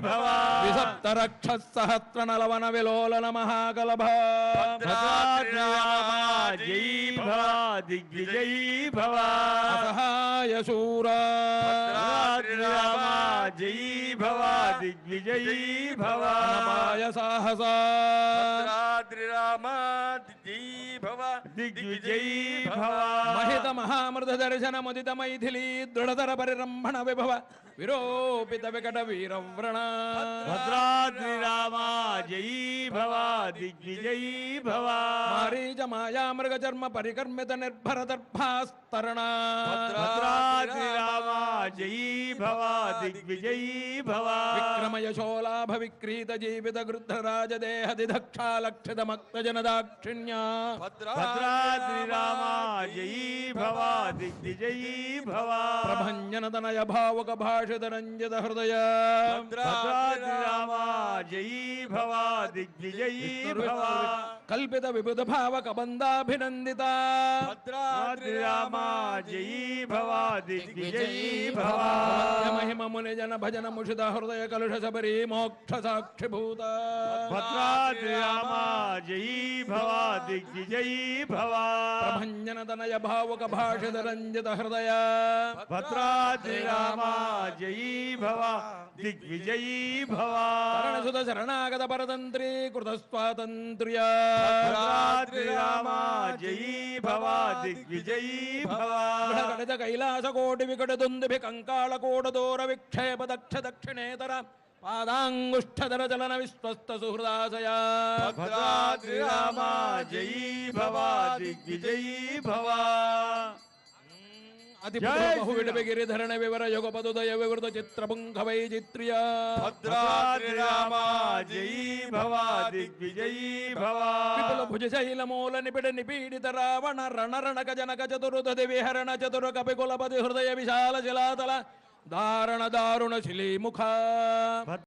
भव विसप्तरक्षसहस्रनलवन विलोलन महाकलभ भद्राद्रिरामा जयी भव दिग्विजयी भव असहाय शूर भद्राद्रिरामा जयी भव दिग्विजयी भव अनपाय साहस भद्राद्रिरामा जयी भव दिग्विजयी भव महित महामृत दर्शन मुदित मैथिली दृढ़तर परिरंभण विभव विरोपित विकट वीरव्रण भद्राद्रिरामा जयी भव दिग्विजयी भव मारीच माया मृग चर्म परिकर्मित निर्भर दर्भास्तरण भद्राद्रिरामा जयी भव दिग्विजयी भव विक्रम यशोलाभ विक्रीत जीवित गृद्धराज देह दिधक्षा लक्षित मक्त जन दाक्षिण्य भद्राद्रिरामा जयी भव दिग्विजयी भव प्रभंजन तनय भावक भाषित रंजित हृदय भद्राद्रिरामा जयी भव दिग्विजयी भव कल्पित विबुध भावक बंदाभिनंदिता भद्राद्रिरामा जयी भव दिग्विजयी भव महिम मुनि जन भजन मुषित हृदय कलुष सबरी मोक्ष साक्षिभूत भद्राद्रिरामा जयी भव दिग्विजयी भव प्रभंजन तनय भावक भाषित रंजित हृदय भद्राद्रिरामा जयी भव दिग्विजयी भव शरणसुत शरणागत परतंत्री कृत स्वातंत्र्य भद्राद्रिरामा जयी भव दिग्विजयी भव गणगणित कैलास कोटि विकट दुंदुभि कंकाल कोट दोर विक्षेप दक्ष दक्षिणेतर पादांगुष्ठधर चलन विश्वस्त सुहृदाशया भद्राद्रिरामा जयी भव दिग्विजयी भव बहुविडपि गिरिधरण विवर युग पदुदय विवृत चित्रपुंख वैचित्र्य भद्राद्रिरामा जयी भव दिग्विजयी भव विपुल भुज शैल मूल निबिड निपीडित रावण रण रणक जनक चतुरुत विहरण चतुर कपि कुलपति हृदय विशाल शिलातल धारण दारुण शिलीमुख